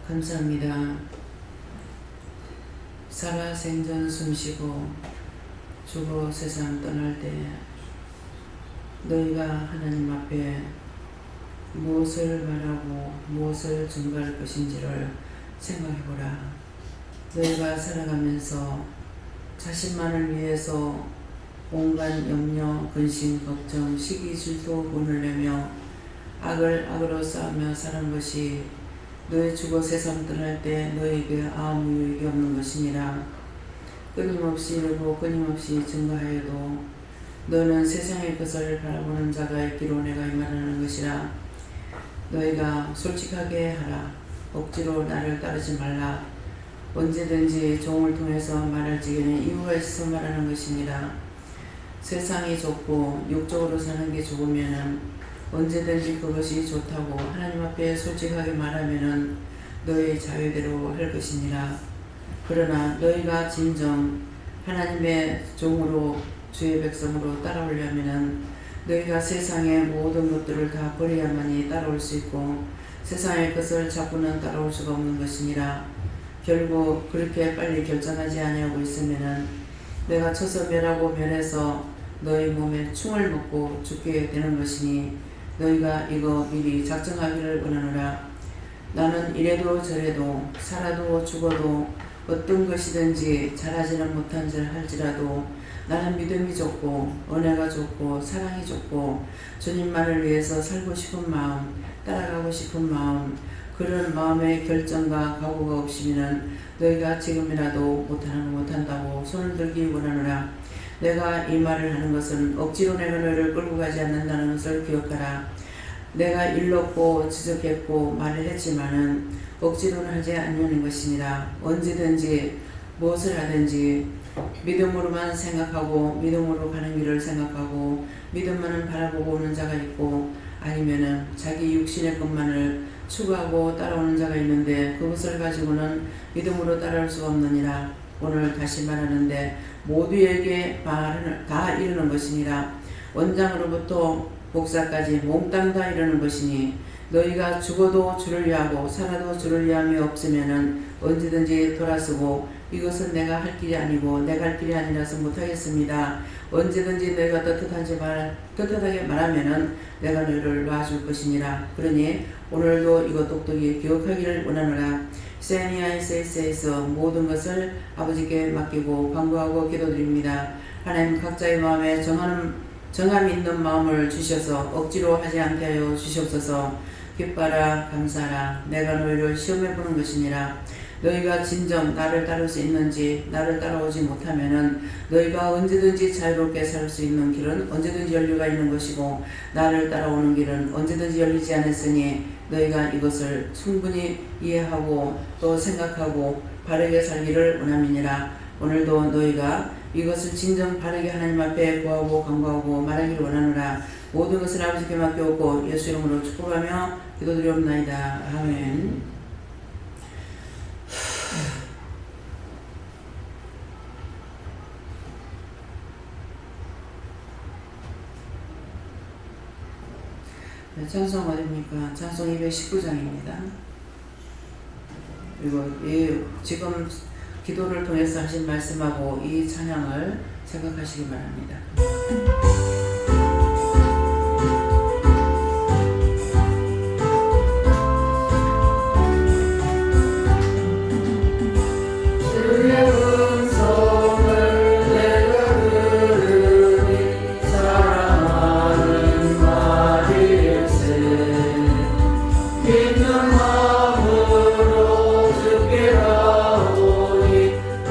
감사합니다. 살아 생전 숨쉬고 죽어 세상 떠날 때 너희가 하나님 앞에 무엇을 말하고 무엇을 증거할 것인지를 생각해보라. 너희가 살아가면서 자신만을 위해서 온갖 염려, 근심, 걱정, 시기, 질투, 분을 내며 악을 악으로 싸우며 사는 것이 너희 죽어 세상 떠날 때 너희에게 아무 유익이 없는 것이니라. 끊임없이 이르고 끊임없이 증거하여도 너는 세상의 것을 바라보는 자가 있기로 내가 이 말하는 것이라. 너희가 솔직하게 하라. 억지로 나를 따르지 말라. 언제든지 종을 통해서 말할 적에는 이유가 있어 말하는 것입니다. 세상이 좋고 육적으로 사는 게 좋으면은 언제든지 그것이 좋다고 하나님 앞에 솔직하게 말하면은 너의 자유대로 할 것이니라. 그러나 너희가 진정 하나님의 종으로 주의 백성으로 따라오려면은 너희가 세상의 모든 것들을 다 버려야만이 따라올 수 있고 세상의 것을 자꾸는 따라올 수가 없는 것이니라. 결국 그렇게 빨리 결정하지 아니하고 있으면은 내가 쳐서 멸하고 멸해서 너희 몸에 충을 먹고 죽게 되는 것이니 너희가 이거 미리 작정하기를 원하노라. 나는 이래도 저래도 살아도 죽어도 어떤 것이든지 잘하지는 못한 줄 할지라도 나는 믿음이 좋고 은혜가 좋고 사랑이 좋고 주님만을 위해서 살고 싶은 마음, 따라가고 싶은 마음, 그런 마음의 결정과 각오가 없으면 너희가 지금이라도 못한다고 손을 들기 원하노라. 내가 이 말을 하는 것은 억지로 내가 너희를 끌고 가지 않는다는 것을 기억하라. 내가 일렀고 지적했고 말을 했지만은 억지로는 하지 않는 것이니라. 언제든지 무엇을 하든지 믿음으로만 생각하고 믿음으로 가는 길을 생각하고 믿음만을 바라보고 오는 자가 있고 아니면은 자기 육신의 것만을 추구하고 따라오는 자가 있는데 그것을 가지고는 믿음으로 따라올 수가 없느니라. 오늘 다시 말하는데 모두에게 다 이르는 것이니라. 원장으로부터 목사까지 몽땅 다 이르는 것이니 너희가 죽어도 주를 위하고 살아도 주를 위함이 없으면은 언제든지 돌아서고 이것은 내가 할 길이 아니고 내가 할 길이 아니라서 못하겠습니다. 언제든지 너희가 떳떳하게 말하면은 내가 너희를 놔줄 것이니라. 그러니 오늘도 이것 똑똑히 기억하기를 원하노라. 세니아이세이스에서 모든 것을 아버지께 맡기고 간구하고 기도드립니다. 하나님 각자의 마음에 정함이 있는 마음을 주셔서 억지로 하지 않게 하여 주시옵소서. 기뻐라 감사라. 내가 너희를 시험해 보는 것이니라. 너희가 진정 나를 따를 수 있는지 나를 따라오지 못하면은 너희가 언제든지 자유롭게 살 수 있는 길은 언제든지 열려가 있는 것이고 나를 따라오는 길은 언제든지 열리지 않았으니 너희가 이것을 충분히 이해하고 또 생각하고 바르게 살기를 원함이니라. 오늘도 너희가 이것을 진정 바르게 하나님 앞에 구하고 간구하고 말하기를 원하노라. 모든 것을 아버지께 맡겨오고 예수 이름으로 축복하며 기도드리옵나이다. 아멘. 찬송 어딥니까? 찬송 219장입니다. 그리고 지금 기도를 통해서 하신 말씀하고 이 찬양을 생각하시기 바랍니다.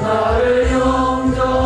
나를 영접하소서.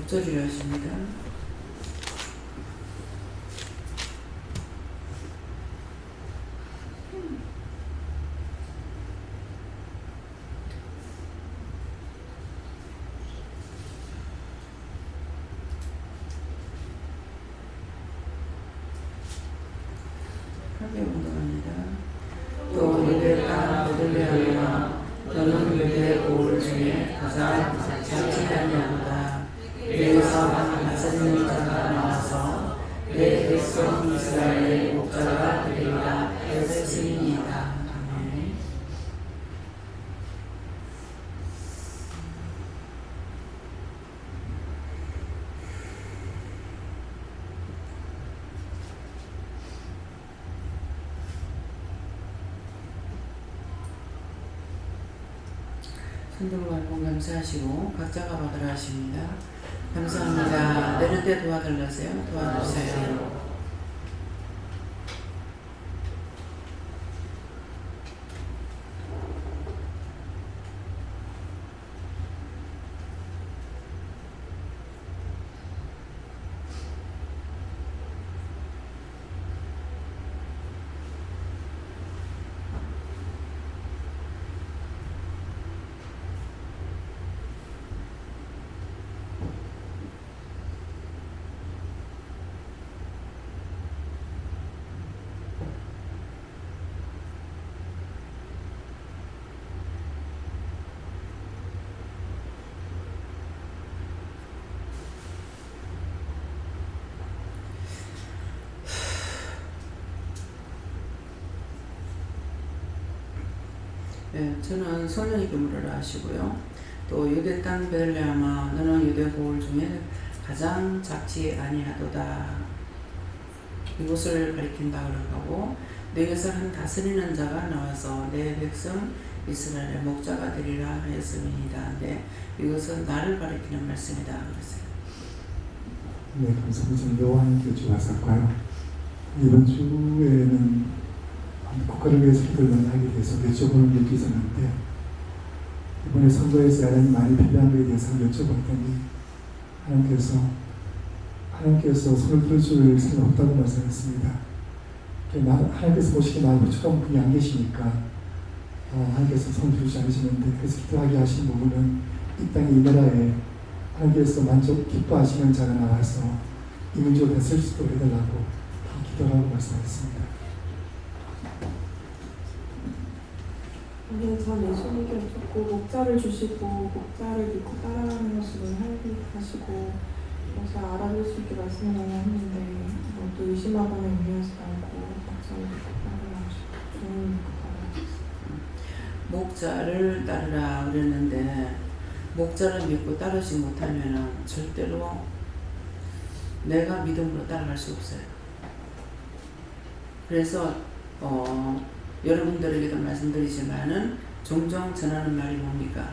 적절히를 하십니다. 하게 운동합니다. 또 유대 땅 베들레헴아 너는 유대 고을 중에 가장 작지 아니하도다. 내게서 다스리는 자가 나와서 내 백성 이스라엘의 목자가 되리라 했음이니이다. 아멘. 선동을 받고 감사하시고 각자가 받으라 하십니다. 감사합니다. 내릴 때 도와달라세요. 도와주세요. 네, 저는 성령이 그물을 하시고요. 또 유대 땅 베들레헴아 너는 유대 고을 중에 가장 작지 아니하도다. 이곳을 가리킨다 그런 거고, 내게서 한 다스리는 자가 나와서 내 백성 이스라엘의 목자가 되리라 하였음이니이다. 네, 이것은 나를 가리키는 말씀이다 그랬어요. 네, 감사합니다. 요한교주 와서고요. 이번 주에는 국가를 위해서 기도를 하게 돼서 여쭤보는 게 있었는데, 이번에 선거에서 하나님 많이 필요한 것에 대해서 여쭤봤더니 하나님께서 손을 들어줄 생각 없다고 말씀했습니다. 하나님께서 보시기에 많이 부족한 분이 안 계시니까 하나님께서 손을 들지 않으시는데, 그래서 기도하게 하신 부분은 이 땅의 이 나라에 하나님께서 만족 기뻐하시는 자가 나와서 이 문제를 다 쓸 수 있도록 해달라고 기도하라고 말씀하셨습니다. 네, 전 예수님께 여쭙고 목자를 주시고 목자를 믿고 따라가는 것을 하시고 그래서 알아볼 수 있게 말씀을 많이 했는데 또 의심하거나 의미하지 말고 목자를 믿고 따라가시고 주님 믿고 따라가셨어요. 목자를 따르라 그랬는데, 목자를 믿고 따르지 못하면 절대로 내가 믿음으로 따라갈 수 없어요. 그래서 여러분들에게도 말씀드리지만은 종종 전하는 말이 뭡니까?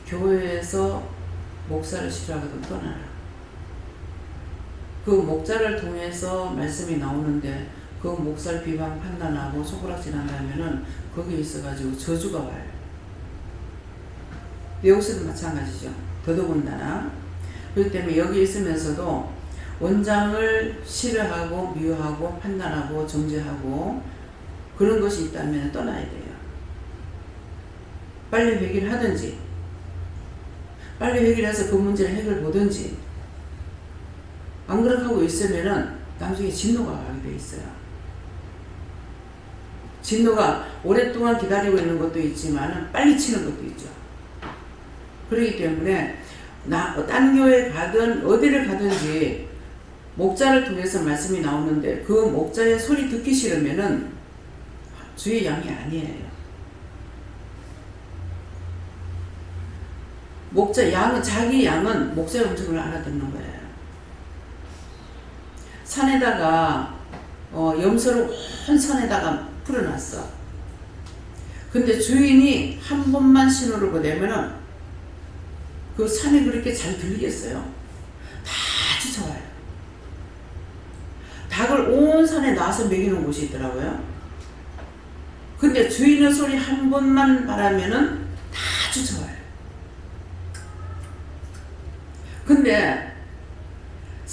교회에서 목사를 싫어하거든 떠나라. 그 목자를 통해서 말씀이 나오는데 그 목사를 비방 판단하고 손가락질 한다면은 거기에 있어가지고 저주가 와요. 여기서도 마찬가지죠. 더더군다나. 그렇기 때문에 여기 있으면서도 원장을 싫어하고 미워하고 판단하고 정죄하고 그런 것이 있다면 떠나야 돼요. 빨리 회개를 하든지 빨리 회개를 해서 그 문제를 해결 보든지, 안 그렇게 하고 있으면은 나중에 진노가 가게 돼 있어요. 진노가 오랫동안 기다리고 있는 것도 있지만 빨리 치는 것도 있죠. 그렇기 때문에 딴 교회 가든 어디를 가든지 목자를 통해서 말씀이 나오는데 그 목자의 소리 듣기 싫으면은 주의 양이 아니에요. 자기 양은 목자의 음성을 알아듣는 거예요. 산에다가 염소를 온 산에다가 풀어놨어. 근데 주인이 한 번만 신호를 보내면은 그 산이 그렇게 잘 들리겠어요? 다 쫓아와요. 닭을 온 산에 놔서 먹이는 곳이 있더라고요. 근데 주인의 소리 한 번만 바라면은 다 쫓아와요. 근데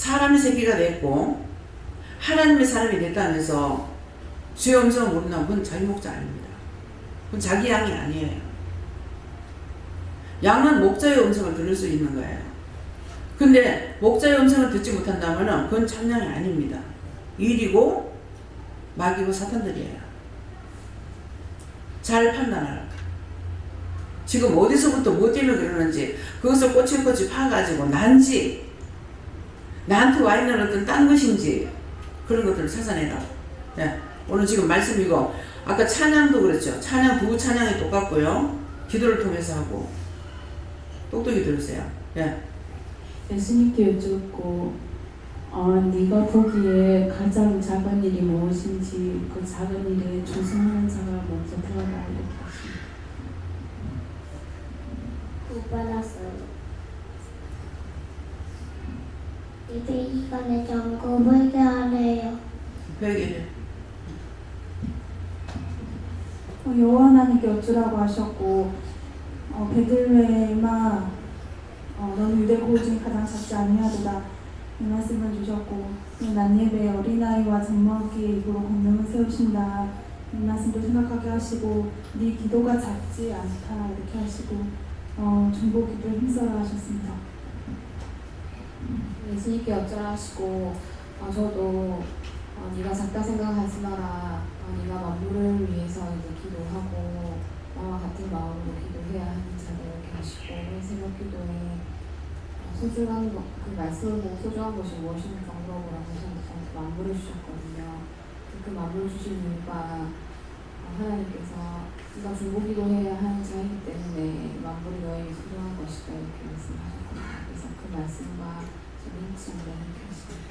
사람의 새끼가 됐고 하나님의 사람이 됐다면서 주의 음성을 모른다면 그건 자기 목자 아닙니다. 그건 자기 양이 아니에요. 양은 목자의 음성을 들을 수 있는 거예요. 근데 목자의 음성을 듣지 못한다면 그건 참 양이 아닙니다. 일이고 마귀고 사탄들이에요. 잘 판단하라. 지금 어디서부터 뭐 때문에 그러는지 그것을 꼬치꼬치 파가지고 난지 나한테 와 있는 어떤 딴 것인지 그런 것들을 찾아내라. 네. 오늘 지금 말씀이고 아까 찬양도 그렇죠. 찬양 두 찬양이 똑같고요. 기도를 통해서 하고 똑똑히 들으세요. 네. 예수님께 여쭙고 네가 보기에 가장 작은 일이 무엇인지 그 작은 일에 조성하는 자가 먼저 태어나 이렇게 하십니다. 못 받았어요. 예배 시간에 점검 회개하래요. 회개해. 여호와 하나님께 어쩌라고 하셨고 베들레헴아 너는 유대 고우 중 가장 작지 아니하도다 이 말씀을 주셨고 난예배 어린아이와 장막기의 입으로 권능을 세우신다 이 말씀도 생각하게 하시고 네 기도가 작지 않다 이렇게 하시고 중보 기도에 힘써라 하셨습니다. 예수님께 어쩌라 하시고 저도 네가 작다 생각하지 마라. 네가 만물을 위해서 이제 기도하고 나와 같은 마음으로 기도해야 하는 자들 이렇게 하시고 새벽 기도에 소중한 것, 그 말씀을 보고 소중한 것이 무엇입니까? 물어보라고 저한테 만물을 주셨거든요. 그 만물을 주신 이유가 하나님께서 네가 중보 기도해야 하는 자이기 때문에 만물이 너에게 소중한 것이다 이렇게 말씀하셨거든요. 그래서 그 말씀과 좀 일치한다 이렇게 하십니다.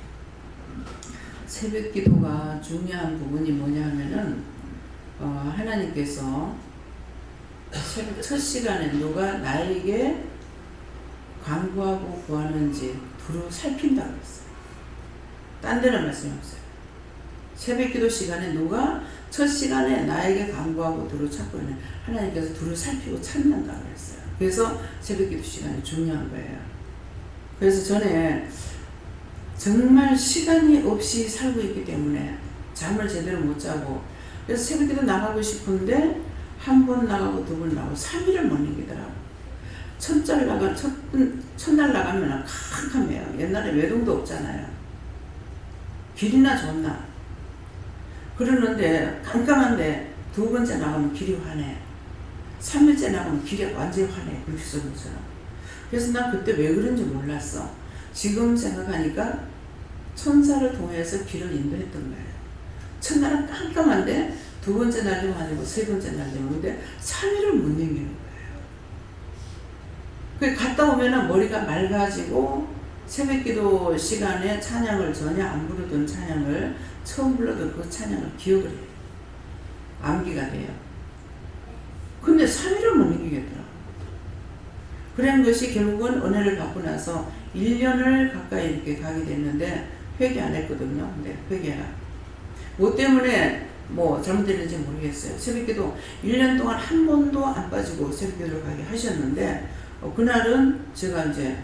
새벽 기도가 중요한 부분이 뭐냐 하면은 하나님께서 새벽 첫 시간에 누가 나에게 간구하고 구하는지 두루 살핀다고 했어요. 딴 데는 말씀이 없어요. 새벽 기도 시간에 누가 첫 시간에 나에게 간구하고 두루 찾고 있는 하나님께서 두루 살피고 찾는다고 했어요. 그래서 새벽 기도 시간이 중요한 거예요. 그래서 전에 정말 시간이 없이 살고 있기 때문에 잠을 제대로 못 자고 그래서 새벽기도 나가고 싶은데 한 번 나가고 두 번 나가고 3일을 못 이기더라고. 첫날 나가면 캄캄해요. 옛날에 외동도 없잖아요. 길이나 좋나. 그러는데 깜깜한데 두 번째 나가면 길이 환해. 3일째 나가면 길이 완전히 환해. 불빛선처럼. 그래서 난 그때 왜 그런지 몰랐어. 지금 생각하니까 천사를 통해서 길을 인도했던 거예요. 첫날은 깜깜한데 두 번째 날도 아니고 세 번째 날도 오는데 3일을 못 넘기는 거예요. 갔다 오면은 머리가 맑아지고 새벽기도 시간에 찬양을 전혀 안 부르던 찬양을 처음 불러도 그 찬양을 기억을 해요. 암기가 돼요. 근데 3일을 못 넘기겠더라고요. 그런 것이 결국은 은혜를 받고 나서 1년을 가까이 이렇게 가게 됐는데 회개 안 했거든요. 근데 회개라. 뭐 때문에 뭐 잘못됐는지 모르겠어요. 새벽기도 1년 동안 한 번도 안 빠지고 새벽기도를 가게 하셨는데 그날은 제가 이제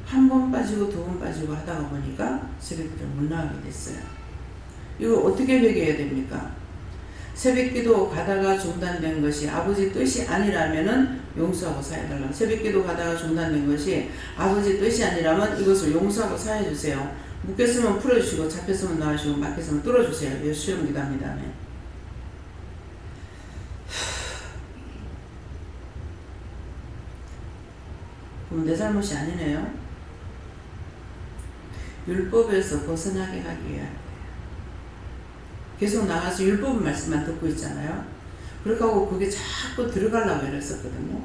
한 번 빠지고 두 번 빠지고 하다가 보니까 새벽기도를 못 나가게 됐어요. 이거 어떻게 회개해야 됩니까? 새벽기도 가다가 중단된 것이 아버지 뜻이 아니라면은 용서하고 사해달라. 새벽기도 가다가 중단된 것이 아버지 뜻이 아니라면 이것을 용서하고 사해주세요. 묶였으면 풀어주시고 잡혔으면 나와주시고 막혔으면 뚫어주세요. 이거 수용 기도합니다. 네. 그럼 내 잘못이 아니네요. 율법에서 벗어나게 하기 위해 계속 나가서 율법 말씀만 듣고 있잖아요. 그렇게 하고 그게 자꾸 들어가려고 이랬었거든요.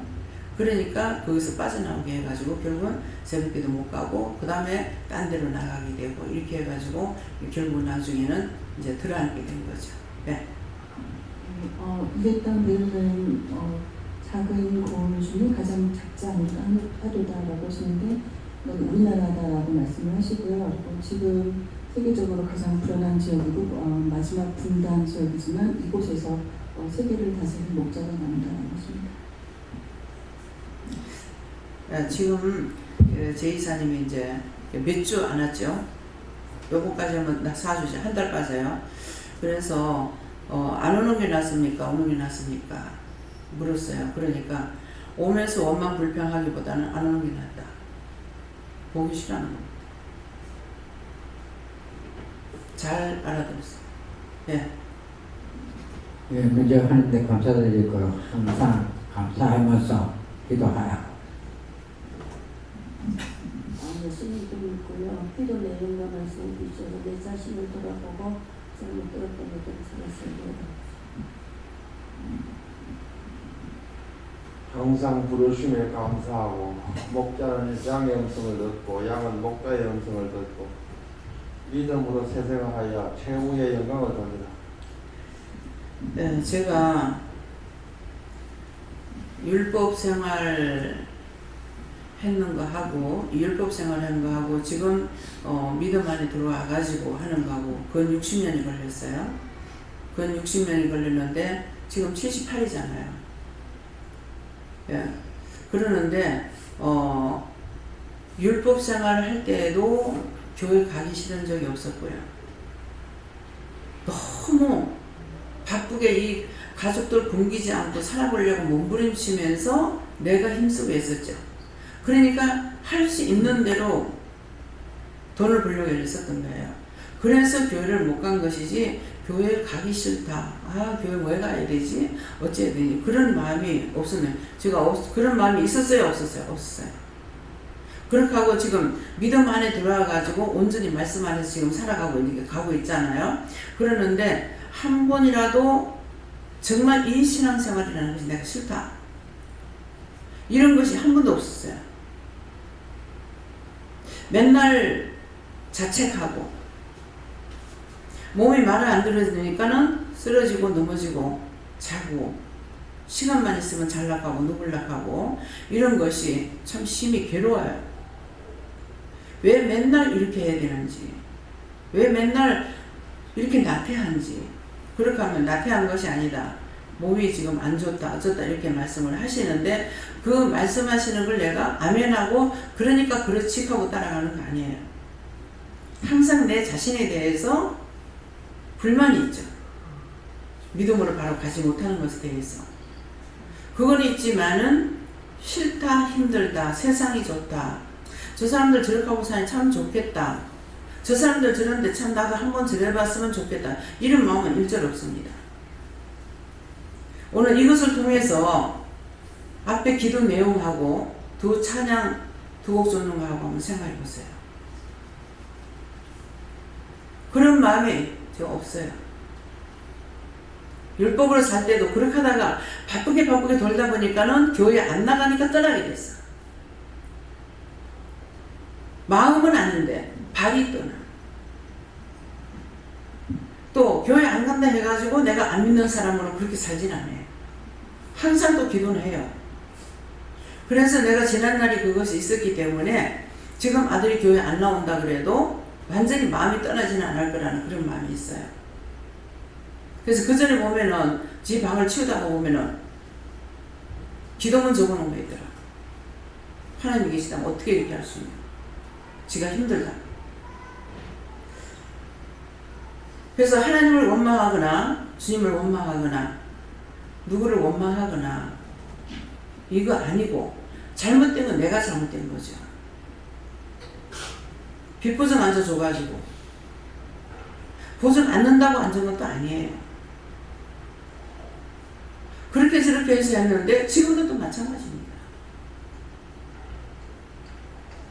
그러니까 거기서 빠져나오게 해가지고 결국은 새벽기도 못 가고 그 다음에 딴 데로 나가게 되고 이렇게 해가지고 결국 나중에는 이제 들어앉게 된 거죠. 네. 이 땅들은 작은 고을 중에 가장 작지 않을까 하도다라고 하시는데 우리나라다라고 말씀을 하시고요. 그리고 지금 세계적으로 가장 불안한 지역이고 마지막 분단 지역이지만 이곳에서 세계를 다스리는 목자가 나온다라고 하십니다. 지금 제 이사님이 이제 몇 주 안 왔죠. 요거까지 하면 나 4주째, 한 달 빠져요. 그래서 안 오는 게 낫습니까? 오는 게 낫습니까? 물었어요. 그러니까 오면서 원망 불평하기보다는 안 오는 게 낫다. 보기 싫어하는 겁니다. 잘 알아들었어요. 예. 예, 먼저 하는데 감사드리고 항상 감사하면서 기도하여 예수님도 믿고요. 기도 내용과 말씀을 비춰서 내 자신을 돌아보고 잘못 들었던 것들을 살았습니다. 항상 부르심에 감사하고 목자는 양의 음성을 듣고 양은 목자의 음성을 듣고 믿음으로 세생하여 최후의 영광을 돌리라. 네, 제가 율법 생활 했는 거 하고 율법 생활 하는 거 하고 지금 믿음 안에 들어와 가지고 하는 거 하고 근 60년이 걸렸어요. 근 60년이 걸렸는데 지금 78이잖아요. 예. 그러는데 율법 생활을 할 때에도 교회 가기 싫은 적이 없었고요. 너무 바쁘게 이 가족들 굶기지 않고 살아보려고 몸부림치면서 내가 힘쓰고 있었죠. 그러니까 할 수 있는 대로 돈을 벌려고 했었던 거예요. 그래서 교회를 못 간 것이지 교회 가기 싫다. 아, 교회 왜 가야 되지? 어째야 되지? 그런 마음이 없었네요. 제가 그런 마음이 있었어요? 없었어요? 없었어요. 그렇게 하고 지금 믿음 안에 들어와가지고 온전히 말씀 안에서 지금 살아가고 가고 있잖아요. 그러는데 한 번이라도 정말 이 신앙생활이라는 것이 내가 싫다. 이런 것이 한 번도 없었어요. 맨날 자책하고 몸이 말을 안 들어주니까는 쓰러지고 넘어지고 자고 시간만 있으면 잘락하고 누굴락하고 이런 것이 참 심히 괴로워요. 왜 맨날 이렇게 해야 되는지, 왜 맨날 이렇게 나태한지. 그렇게 하면 나태한 것이 아니다. 몸이 지금 안 좋다 어쩌다 이렇게 말씀을 하시는데 그 말씀하시는 걸 내가 아멘하고 그러니까 그렇지 하고 따라가는 거 아니에요. 항상 내 자신에 대해서 불만이 있죠. 믿음으로 바로 가지 못하는 것에 대해서. 그건 있지만은 싫다, 힘들다, 세상이 좋다. 저 사람들 저렇게 하고 사니 참 좋겠다. 저 사람들 저런데 참 나도 한번 저래봤으면 좋겠다. 이런 마음은 일절 없습니다. 오늘 이것을 통해서 앞에 기도 내용하고 두 찬양 두 곡 줬는 거 하고 한번 생각해 보세요. 그런 마음이 저 없어요. 율법으로 살 때도 그렇게 하다가 바쁘게 돌다 보니까는 교회 안 나가니까 떠나게 됐어. 마음은 아닌데 발이 떠나. 또 교회 안 간다 해가지고 내가 안 믿는 사람으로 그렇게 살진 않아요. 항상 또 기도는 해요. 그래서 내가 지난날이 그것이 있었기 때문에 지금 아들이 교회 안 나온다 그래도 완전히 마음이 떠나지는 않을 거라는 그런 마음이 있어요. 그래서 그 전에 보면은 지 방을 치우다가 보면은 기도문 적어놓은 거 있더라. 하나님이 계시다면 어떻게 이렇게 할 수 있냐. 지가 힘들다. 그래서 하나님을 원망하거나 주님을 원망하거나 누구를 원망하거나 이거 아니고 잘못된 건 내가 잘못된 거죠. 빚보증 앉아줘가지고 보증 앉는다고 앉은 것도 아니에요. 그렇게 저렇게 해서 했는데 지금도 또 마찬가지입니다.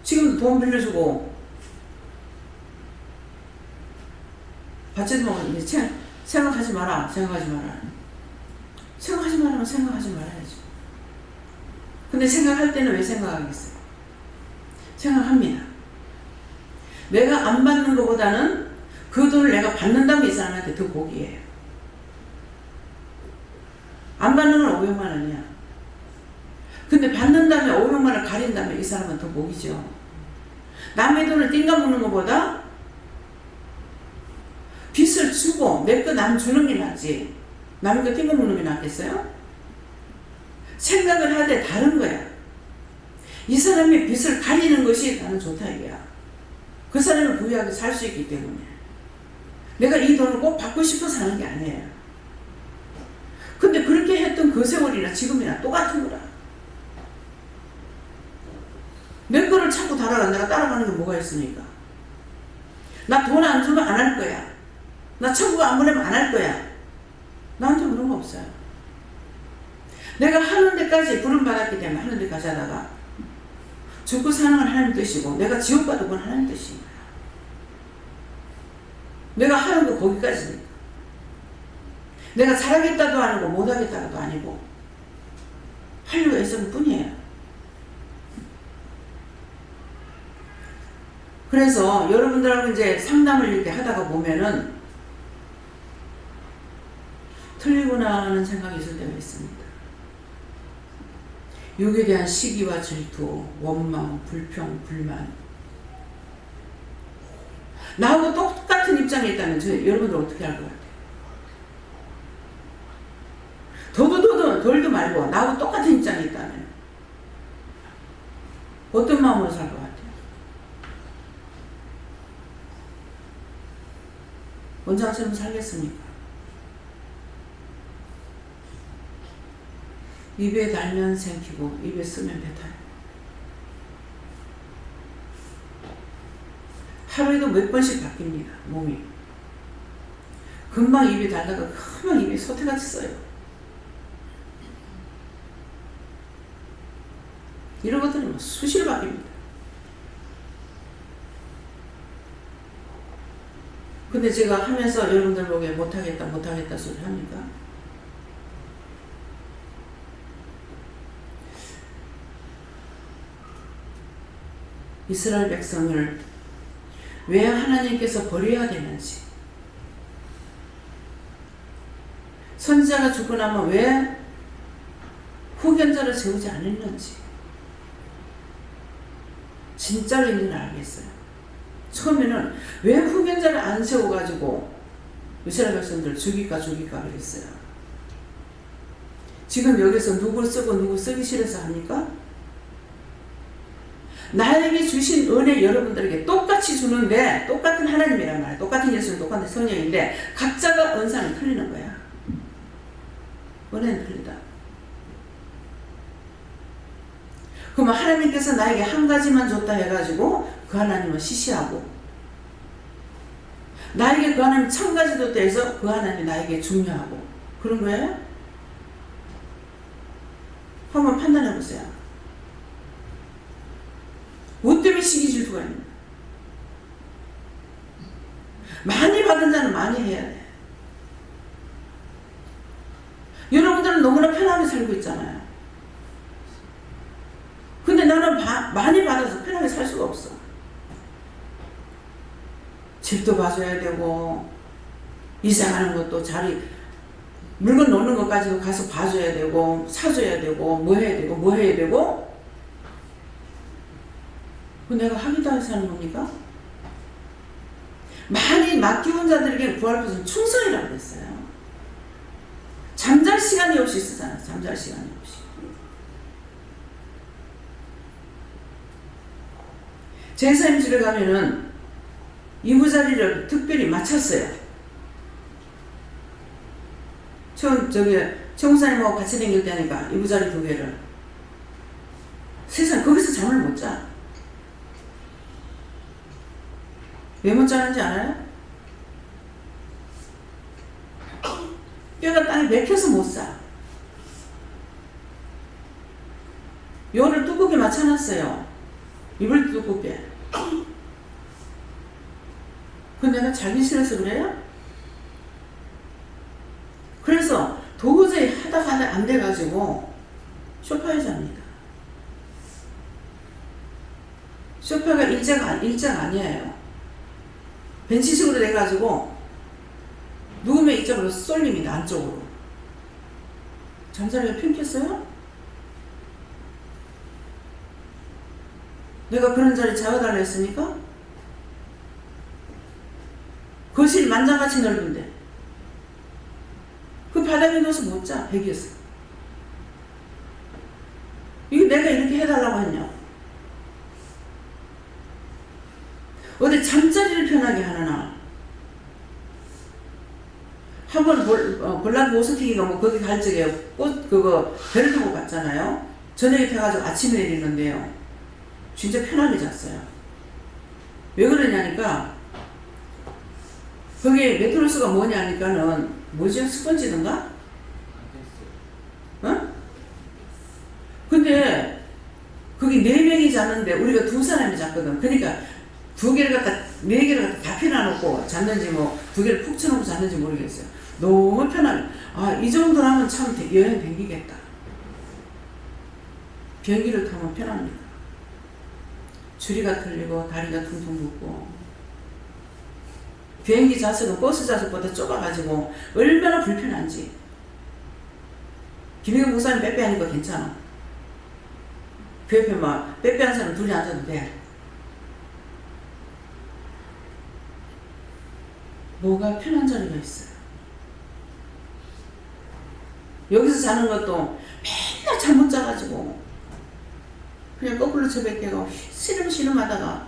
지금도 돈 빌려주고 받지도 못하면 이제 생각하지 마라. 생각하지 말라면 생각하지 말아야죠. 근데 생각할 때는 왜 생각하겠어요? 생각합니다. 내가 안 받는 것보다는 그 돈을 내가 받는다면 이 사람한테 더 복이에요. 안 받는 건 500만 원이야. 근데 받는다면 500만 원을 가린다면 이 사람은 더 복이죠. 남의 돈을 띵가먹는 것보다 빚을 주고 내 거 남 주는 게 낫지. 남의 거 띵가먹는 게 낫겠어요? 생각을 하되 다른 거야. 이 사람이 빚을 가리는 것이 나는 좋다 이거야. 그 사람이 부유하게 살 수 있기 때문에. 내가 이 돈을 꼭 받고 싶어서 하는 게 아니에요. 근데 그렇게 했던 그 세월이나 지금이나 똑같은 거라. 내 거를 찾고 달아라. 내가 따라가는 게 뭐가 있으니까. 나 돈 안 주면 안 할 거야. 나 천국 안 보내면 안 할 거야. 나한테 그런 거 없어요. 내가 하는 데까지 부름받았기 때문에 하는 데까지 하다가 죽고 사는 건 하나님 뜻이고 내가 지옥 가도 그건 하나님 뜻인 거야. 내가 하는 거 거기까지니까. 내가 잘하겠다도 아니고 못하겠다도 아니고 하려고 애쓰는 뿐이에요. 그래서 여러분들하고 이제 상담을 이렇게 하다가 보면은 틀리구나 하는 생각이 있을 때가 있습니다. 육에 대한 시기와 질투, 원망, 불평, 불만. 나하고 똑같은 입장에 있다면 여러분들 어떻게 할 것 같아요? 덜도 말고 나하고 똑같은 입장에 있다면 어떤 마음으로 살 것 같아요? 원장처럼 살겠습니까? 입에 달면 생기고 입에 쓰면 배타요. 하루에도 몇 번씩 바뀝니다. 몸이. 금방 입에 달다가 금방 입에 소태같이 써요. 이런 것들은 수시로 바뀝니다. 근데 제가 하면서 여러분들 보기에 못하겠다 소리 합니까? 이스라엘 백성을 왜 하나님께서 버려야 되는지, 선지자가 죽고 나면 왜 후견자를 세우지 않았는지 진짜로 있는 알겠어요. 처음에는 왜 후견자를 안 세워가지고 이스라엘 백성들 죽일까 그랬어요. 지금 여기서 누구 쓰고 누구 쓰기 싫어서 합니까? 나에게 주신 은혜 여러분들에게 똑같이 주는데 똑같은 하나님이란 말이야. 똑같은 예수는 똑같은 성령인데 각자가 은사는 틀리는 거야. 은혜는 틀리다. 그러면 하나님께서 나에게 한 가지만 줬다 해가지고 그 하나님은 시시하고 나에게 그 하나님 1000가지 줬다 해서 그 하나님이 나에게 중요하고 그런 거예요? 한번 판단해 보세요. 뭐 때문에 시기 질투가 있는가? 많이 받은 자는 많이 해야 돼. 여러분들은 너무나 편하게 살고 있잖아요. 근데 나는 많이 받아서 편하게 살 수가 없어. 집도 봐줘야 되고 이사 가는 것도 물건 놓는 것까지도 가서 봐줘야 되고 사줘야 되고 뭐 해야 되고 그 내가 하기도 해서 하는 겁니까? 많이 맡기운 자들에게 구할 것은 충성이라고 그랬어요. 잠잘 시간이 없이 쓰잖아요. 잠잘 시간이 없이. 제사임집에 가면은 이부자리를 특별히 맞췄어요. 청사님하고 같이 다닐 때니까 이부자리 2개를. 세상 거기서 잠을 못 자. 왜 못 자는지 알아요? 뼈가 땅에 맥혀서 못 사. 요를 두껍게 맞춰놨어요. 이불 두껍게. 그건 내가 자기 싫어서 그래요? 그래서 도저히 하다가 안 돼가지고 소파에 잡니다. 소파가 일자가 아니에요. 벤치식으로 돼가지고 누우면 이쪽으로 쏠립니다. 안쪽으로. 잠자리가 핀겠어요? 내가 그런 자리 잡아달라 했습니까? 거실이 만장같이 넓은데 그 바닥에 넣어서 못 자. 벽이었어. 이거 내가 이렇게 해달라고 했냐? 어디 잠자리를 편하게 하느나. 한번 볼락 모스티기가 뭐 거기 갈 적에 꽃 그거 배를 타고 갔잖아요. 저녁에 타가지고 아침에 내리는데요. 진짜 편하게 잤어요. 왜 그러냐니까 거기 매트로스가 뭐냐니까는 뭐지? 스펀지든가? 어? 근데 거기 4명이 자는데 우리가 2사람이 잤거든. 그러니까 2개를 갖다 4개를 갖다 다 펴놔놓고 잤는지 뭐 2개를 푹 쳐놓고 잤는지 모르겠어요. 너무 편하게. 아, 이 정도라면 참 여행 댕기겠다. 비행기를 타면 편합니다. 줄이가 틀리고 다리가 퉁퉁 붓고 비행기 좌석은 버스 좌석보다 좁아가지고 얼마나 불편한지. 김희경 목사님 빼빼하니까 괜찮아. 그 옆에 막 빼빼한 사람 둘이 앉아도 돼. 뭐가 편한 자리가 있어요. 여기서 자는 것도 맨날 잠 못 자가지고 그냥 거꾸로 처박혀가 시름시름 하다가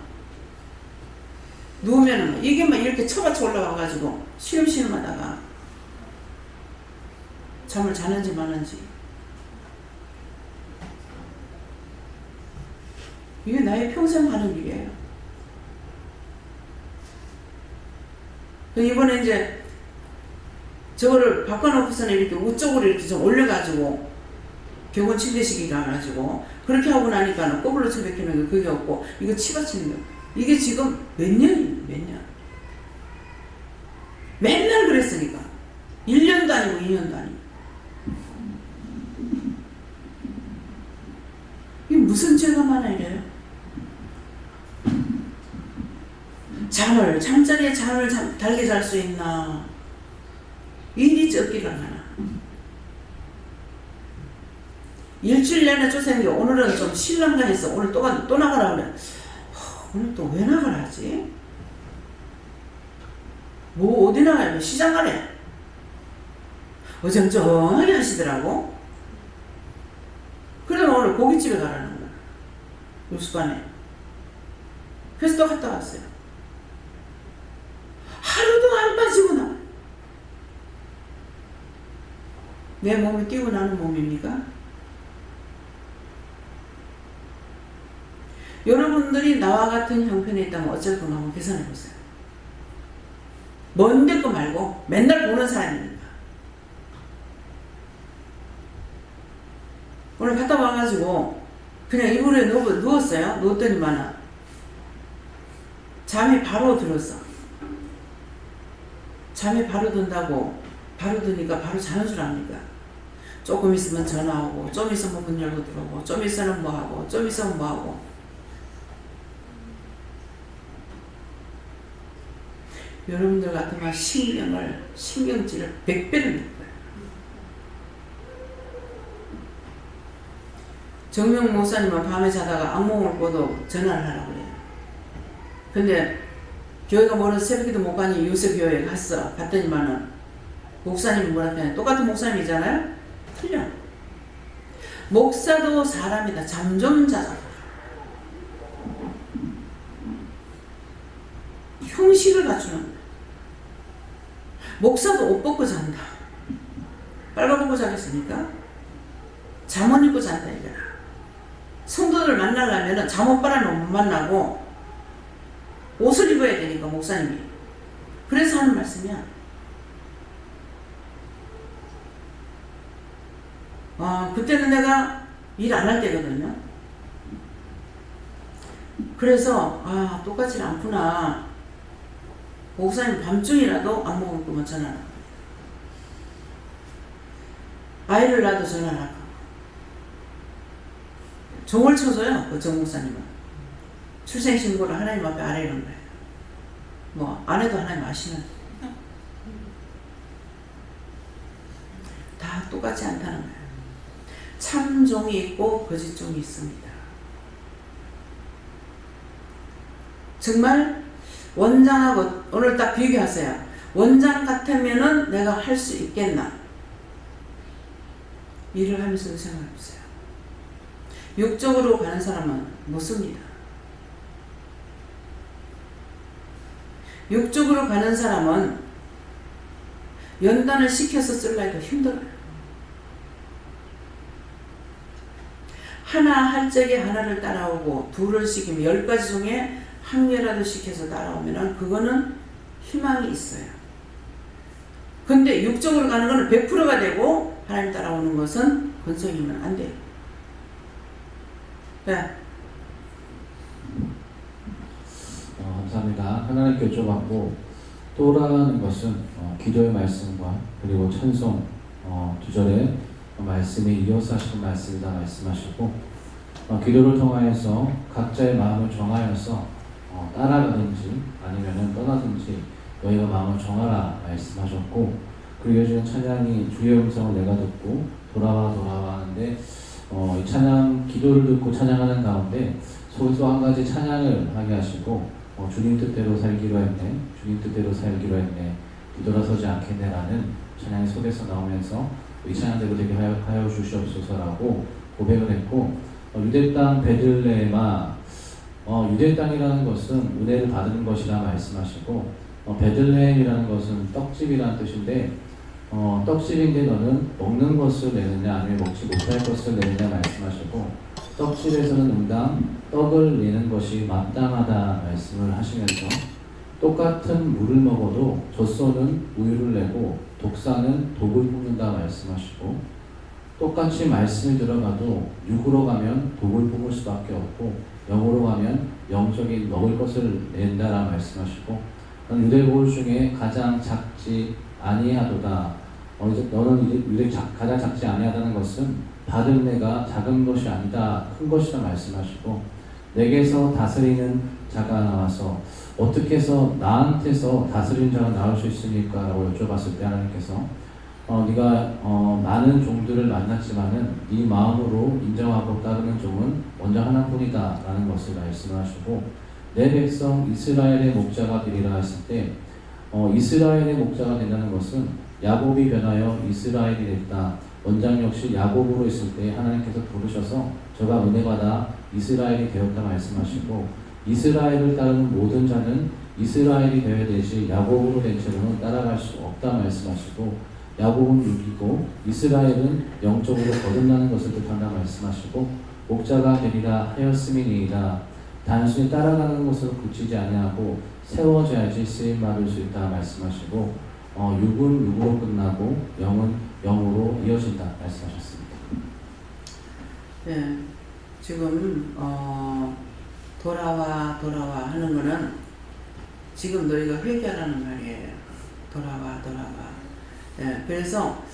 누우면은 이게 막 이렇게 쳐받쳐 올라와가지고 시름시름 하다가 잠을 자는지 마는지. 이게 나의 평생 하는 일이에요. 이번에 이제 저거를 바꿔놓고서는 이렇게 우쪽으로 이렇게 좀 올려가지고 병원 침대식이 가가지고 그렇게 하고 나니까는 거꾸로 쳐박히는 게 그게 없고 이거 치받치는 거. 이게 지금 몇 년이에요, 몇 년. 맨날 그랬으니까. 1년도 아니고 2년도 아니고. 이게 무슨 죄가 많아 이래요? 잠자리에 잠을 달게 잘 수 있나? 일이 적기를 하나? 일주일 내내 쫓아다니는 게 오늘은 좀 실랑가 했어. 오늘 또 나가라 그래. 오늘 또 왜 나가라 하지? 뭐 어디 나가요? 시장 가래. 어정쩡하게 하시더라고. 그러면 오늘 고깃집에 가라는 거야. 요수관에. 그래서 또 갔다 왔어요. 하루도 안 빠지고 나. 내 몸이 뛰고 나는 몸입니까? 여러분들이 나와 같은 형편에 있다면 어쩔 건가 한번 계산해 보세요. 먼데 거 말고 맨날 보는 사람입니다. 오늘 갔다 와가지고 그냥 이불에 누웠어요. 누웠더니만은 잠이 바로 들었어. 잠이 바로 든다고 바로 드니까 바로 자는 줄 압니까? 조금 있으면 전화 오고 좀 있으면 문 열고 들어오고 좀 있으면 뭐하고 좀 있으면 뭐하고. 여러분들 같으면 신경질을 100배를 낼 거예요. 정명 목사님은 밤에 자다가 악몽을 꿔도 전화를 하라고 그래요. 근데 교회가 멀어서 새벽에도 못 가니 유서교회에 갔더니만은 목사님이 뭐라 했냐. 똑같은 목사님이잖아요? 틀려. 목사도 사람이다. 잠 좀 자자. 형식을 갖추는 거야. 목사도 옷 벗고 잔다. 빨가벗고 자겠습니까? 잠옷 입고 잔다 이거야. 성도들 만나려면 잠옷 빨아놓으면 못 만나고 옷을 입어야 되니까 목사님이. 그래서 하는 말씀이야. 그때는 내가 일 안 할 때거든요. 그래서 똑같지 않구나. 목사님 밤중이라도 안 먹을 거면 전화를 하고 아이를 낳아도 전화를 하고 종을 쳐줘요. 그 정 목사님은 출생신고를 하나님 앞에 안 해놓은 거예요. 뭐 안 해도 하나님 아시는 다 똑같지 않다는 거예요. 참 종이 있고 거짓 종이 있습니다. 정말 원장하고 오늘 딱 비교하세요. 원장 같으면은 내가 할 수 있겠나? 일을 하면서 생각해 보세요. 육적으로 가는 사람은 못 씁니다. 육적으로 가는 사람은 연단을 시켜서 쓸라 해도 힘들어요. 하나 할 적에 하나를 따라오고 둘을 시키면 10가지 중에 한 개라도 시켜서 따라오면 그거는 희망이 있어요. 근데 육적으로 가는 거는 100%가 되고 하나님 따라오는 것은 건성이면 안 돼요. 네. 감사합니다. 하나님께 여쭤봤고 또라는 것은 기도의 말씀과 그리고 찬송 2절의 말씀에 이어서 하신 말씀이다 말씀하시고 기도를 통하여서 각자의 마음을 정하여서 따라가든지 아니면 떠나든지 너희가 마음을 정하라 말씀하셨고 그리고 요즘 찬양이 주의 음성을 내가 듣고 돌아와 하는데 이 찬양 기도를 듣고 찬양하는 가운데 속에서 한 가지 찬양을 하게 하시고 주님 뜻대로 살기로 했네 주님 뜻대로 살기로 했네 뒤돌아서지 않겠네라는 찬양이 속에서 나오면서 이 찬양대로 되게 하여 주시옵소서라고 고백을 했고 유대 땅 베들레헴아 유대 땅이라는 것은 은혜를 받는 것이라 말씀하시고 베들레헴이라는 것은 떡집이라는 뜻인데 떡집인데 너는 먹는 것을 내느냐 아니면 먹지 못할 것을 내느냐 말씀하시고 떡집에서는 응당 떡을 내는 것이 마땅하다 말씀을 하시면서 똑같은 물을 먹어도 젖소는 우유를 내고 독사는 독을 뿜는다 말씀하시고 똑같이 말씀이 들어가도 육으로 가면 독을 뿜을 수밖에 없고 영으로 가면 영적인 먹을 것을 낸다라 말씀하시고 유대볼 중에 가장 작지 아니하도다. 너는 가장 작지 아니하다는 것은 받을 내가 작은 것이 아니다 큰 것이다 말씀하시고 내게서 다스리는 자가 나와서 어떻게 해서 나한테서 다스리는 자가 나올 수 있습니까? 라고 여쭤봤을 때 하나님께서 네가 많은 종들을 만났지만은 네 마음으로 인정하고 따르는 종은 먼저 하나뿐이다 라는 것을 말씀하시고 내 백성 이스라엘의 목자가 되리라 했을 때 이스라엘의 목자가 된다는 것은 야곱이 변하여 이스라엘이 됐다. 원장 역시 야곱으로 있을 때 하나님께서 부르셔서 저가 은혜받아 이스라엘이 되었다 말씀하시고 이스라엘을 따르는 모든 자는 이스라엘이 되어야 되지 야곱으로 된 채로는 따라갈 수 없다 말씀하시고 야곱은 육이고 이스라엘은 영적으로 거듭나는 것을 뜻한다 말씀하시고 목자가 되리라 하였음이니이다. 단순히 따라가는 것으로 그치지 아니하고 세워져야지 쓰임받을 수 있다 말씀하시고 육은 육으로 끝나고 영은 영으로 이어진다 말씀하셨습니다. 네, 지금 돌아와 하는 거는 지금 너희가 회개하라는 말이에요. 돌아와. 네, 그래서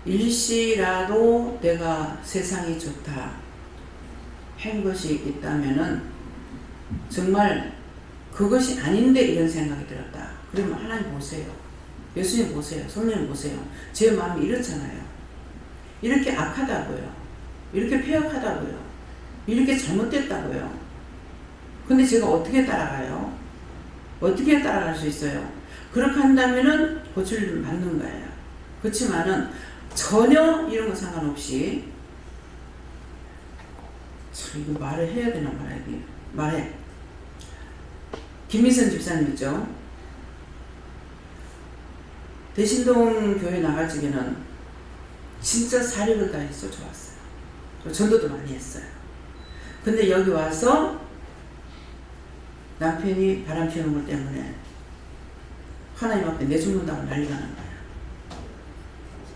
일시라도 내가 세상이 좋다 한 것이 있다면은 정말 그것이 아닌데 이런 생각이 들었다. 그러면 하나님 보세요. 예수님 보세요. 성령 보세요. 제 마음이 이렇잖아요. 이렇게 악하다고요. 이렇게 폐역하다고요. 이렇게 잘못됐다고요. 근데 제가 어떻게 따라가요? 어떻게 따라갈 수 있어요? 그렇게 한다면은 고칠 일을 맞는 거예요. 그렇지만은 전혀 이런 거 상관없이 참 이거 말을 해야 되나 말해. 김미선 집사님 있죠? 대신동 교회 나갈 적에는 진짜 사력을 다해서 좋았어요. 전도도 많이 했어요. 근데 여기 와서 남편이 바람 피우는 것 때문에 하나님 앞에 내죽는다고 난리가 난 거예요.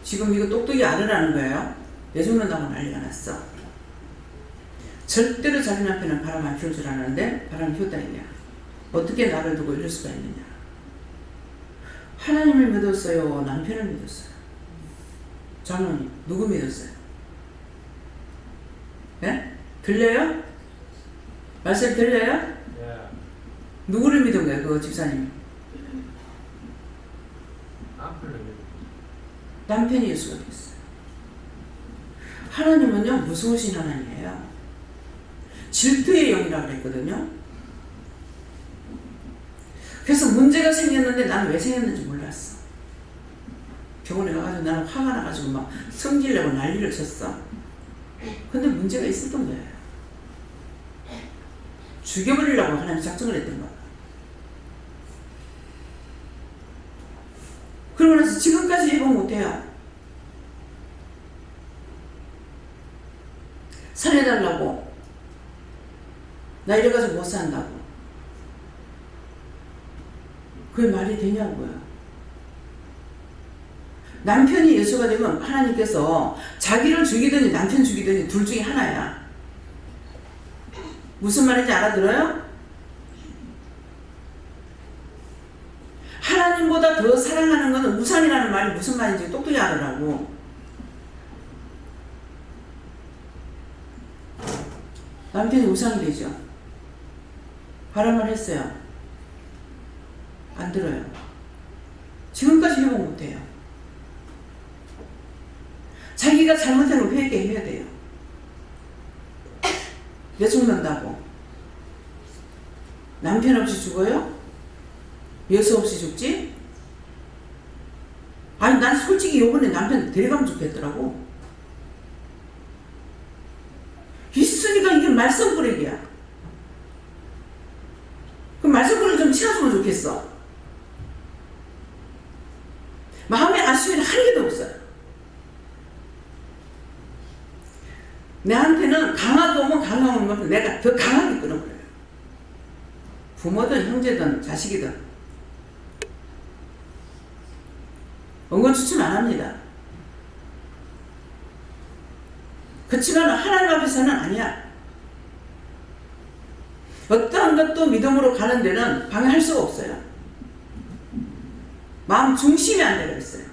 지금 이거 똑똑히 알으라는 거예요. 내죽는다고 난리가 났어. 절대로 자기 남편은 바람 안 피울 줄 아는데 바람 피웠다 이거야. 어떻게 나를 두고 이럴 수가 있느냐. 하나님을 믿었어요? 남편을 믿었어요? 장로님 누구 믿었어요? 예? 들려요? 말씀 들려요? 예. 누구를 믿은 거예요? 그 집사님? 남편이 예수가 됐어요. 하나님은요 무서우신 하나님이에요. 질투의 영이라고 그랬거든요. 그래서 문제가 생겼는데 나는 왜 생겼는지 몰랐어. 병원에 가가지고 나는 화가 나가지고 막 성질내고 난리를 쳤어. 근데 문제가 있었던 거예요. 죽여버리려고 하나님 작정을 했던 거야. 그러고 나서 지금까지 회복 못해요. 살려달라고. 나 이래가지고 못 산다고. 그게 말이 되냐고요. 남편이 예수가 되면 하나님께서 자기를 죽이든지 남편 죽이든지 둘 중에 하나야. 무슨 말인지 알아들어요? 하나님보다 더 사랑하는 것은 우상이라는 말이 무슨 말인지 똑똑히 알으라고. 남편이 우상이 되죠. 바람을 했어요. 안 들어요. 지금까지 회복 못해요. 자기가 잘못한 걸 회개해야 돼요. 왜 죽는다고? 남편 없이 죽어요? 예수 없이 죽지? 아니 난 솔직히 요번에 남편 데려가면 좋겠더라고. 있으니까 이게 말썽꾸러기야. 그 말썽꾸러기 좀 치워주면 좋겠어. 마음에 아쉬움이 한 개도 없어요. 내한테는 강하게 오면 강하게 오면 내가 더 강하게 끊어버려요. 부모든 형제든 자식이든 응원추천 안 합니다. 그렇지만 하나님 앞에서는 아니야. 어떠한 것도 믿음으로 가는 데는 방해할 수가 없어요. 마음 중심이 안 되어 있어요.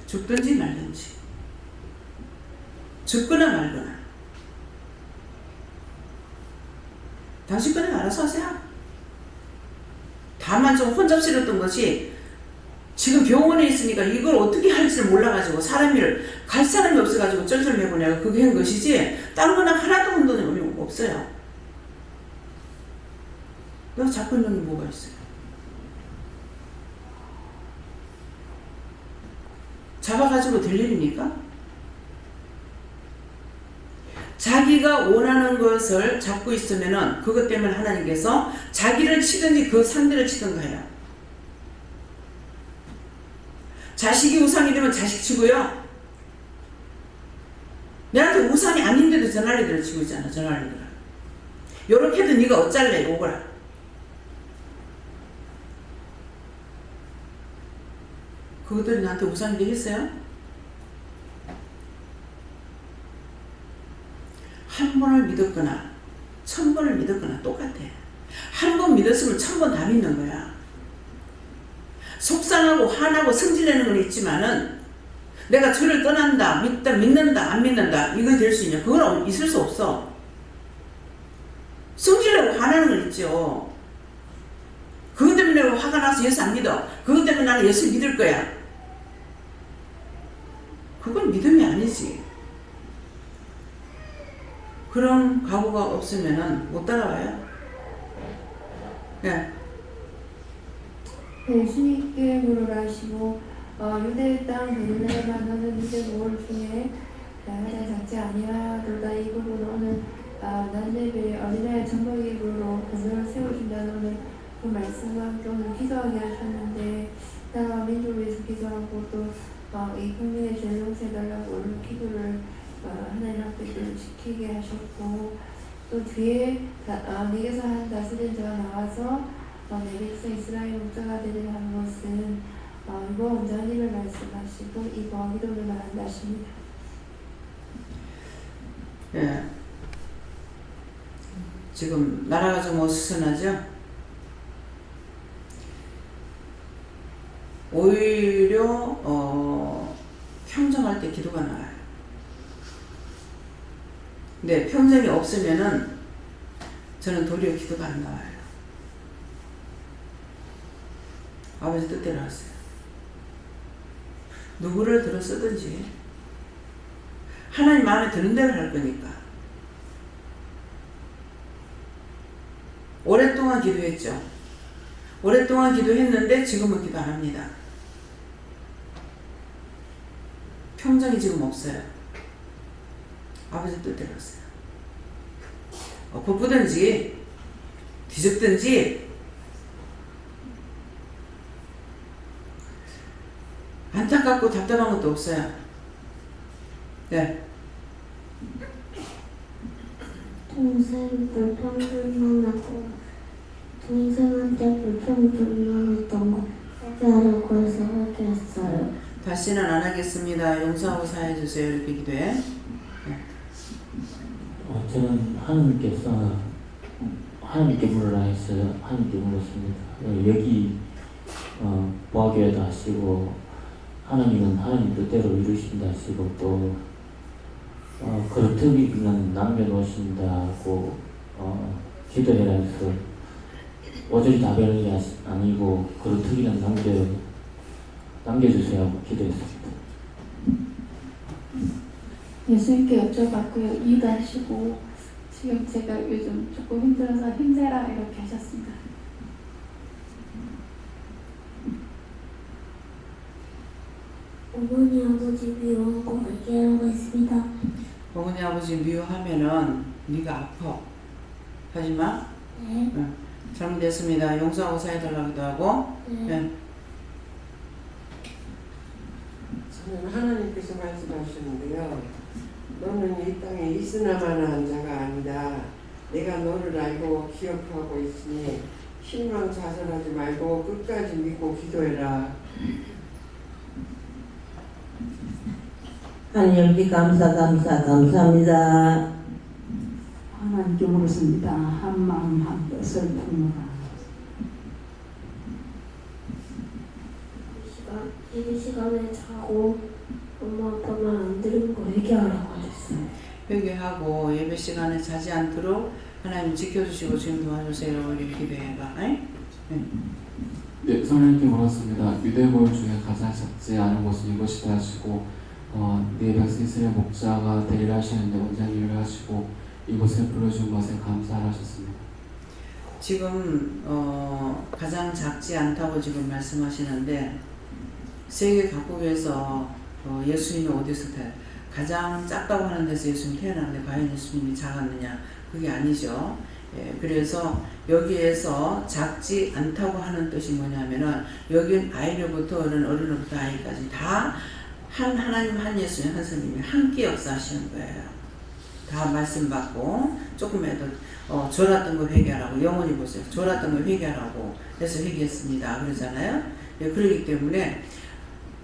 죽든지 말든지, 죽거나 말거나. 당신 거는 알아서 하세요. 다만 좀 혼잡스러웠던 것이 지금 병원에 있으니까 이걸 어떻게 할지를 몰라가지고 사람을 갈 사람이 없어가지고 쩔쩔매고 내가 그게 한 것이지 딴 거는 하나도 혼돈이 없어요. 내가 잡고 있는 게 뭐가 있어요? 잡아가지고 될 일입니까? 자기가 원하는 것을 잡고 있으면은 그것 때문에 하나님께서 자기를 치든지 그 상대를 치든가 해요. 자식이 우상이 되면 자식 치고요. 내한테 우상이 아닌데도 전화리들을 치고 있잖아. 전화리들. 요렇게 해도 네가 어쩔래? 오거라. 그것들이 나한테 우상이 되겠어요? 한 번을 믿었거나 1000번을 믿었거나 똑같아. 한 번 믿었으면 1000번 다 믿는 거야. 속상하고 화나고 성질내는 건 있지만은 내가 주를 떠난다, 믿는다, 안 믿는다 이거 될 수 있냐? 그건 있을 수 없어. 성질내고 화나는 건 있죠. 그것 때문에 내가 화가 나서 예수 안 믿어. 그것 때문에 나는 예수 믿을 거야. 그건 믿음이 아니지. 그런 각오가 없으면은 못 따라와요. 예. 예수님께 물으라시고 유대 땅 베들레헴 만나는 유대골 중에 가장 작지 아니하도다. 이 부분은 난네베 어린아이 정복이불로 그들을 세우신다는 그 말씀과 함께 오늘 기도하게 하셨는데 나라 민족을 위해서 기도하고 또 이 국민의 죄를 용서해달라고 오늘 기도를 하나님 앞에 지키게 하셨고 또 뒤에 네게서 한 다스린 자가 나와서 내 백성 이스라엘 목자가 되는 한 것은 이거 원장님을 말씀하시고 이거 기도를 말한다 하십니다. 예. 지금 나라가 좀 어수선하죠? 오히려 평정할 때 기도가 나와요. 근데 평정이 없으면은 저는 도리어 기도가 안 나와요. 아버지 뜻대로 하세요. 누구를 들어 쓰든지 하나님 마음에 드는 대로 할 거니까. 오랫동안 기도했죠. 오랫동안 기도했는데 지금은 기도 안 합니다. 평정이 지금 없어요. 아버지 뜻대로 하세요. 엎어쁘든지 뒤집든지 안타깝고 답답한 것도 없어요. 네. 동생 불평불만하고 동생한테 불평불만했던 거 회개하라고 해서 회개했어요. 다시는 안 하겠습니다. 용서하고 사해주세요. 이렇게 기도해. 저는 하나님께 물으라 했어요. 하나님께 물었습니다. 여기 보아교회도 하시고 하나님은 하나님 뜻대로 이루신다 하시고 또 그릇뜨기는 남겨놓으신다고 기도해라 해서 오저리 답변이 아니고 그릇뜨기는 남겨주세요 하고 기도했습니다. 예수님께 여쭤봤고요. 이유하시고 지금 제가 요즘 조금 힘들어서 힘내라 이렇게 하셨습니다. 어머니 아버지 미워한 거 회개하라고 했습니다. 어머니 아버지 미워하면은 네가 아파. 하지마. 네. 잘못했습니다. 용서하고 사해달라고도 하고. 네. 저는 하나님께서 말씀하시는데요. 너는 이 땅에 있으나마나 자가 아니다. 내가 너를 알고 기억하고 있으니 실망자살하지 말고 끝까지 믿고 기도해라. 하나님께 감사합니다. 하나님께 물었습니다. 한 마음 한 뜻을 품어라. 예배 시간에 자고 엄마 아빠 말 안 들은 거 회개하라고 하셨어요. 회개하고 예배 시간에 자지 않도록 하나님 지켜주시고 지금 도와주세요. 이렇게 기도해봐. 네, 성령님께 물었습니다. 유대고요 중에 가장 작지 않은 것은 이것이다 하시고 네 백성 이스라엘 목자가 되리라 하시는데 원장님을 하시고 이곳에 불러준 것에 감사하셨습니다. 지금 가장 작지 않다고 지금 말씀하시는데 세계 각국에서 예수님이 어디서 가장 작다고 하는 데서 예수님이 태어났는데 과연 예수님이 작았느냐? 그게 아니죠. 예, 그래서 여기에서 작지 않다고 하는 뜻이 뭐냐면은 여기는 아이로부터 어른으로부터 아이까지 다 한 하나님, 한 예수님, 한 스님이 함께 역사하시는 거예요. 다 말씀 받고 조금이라도 졸았던 거 회개하라고. 영원히 보세요. 졸았던 거 회개하라고 해서 회개했습니다. 그러잖아요. 예, 그렇기 때문에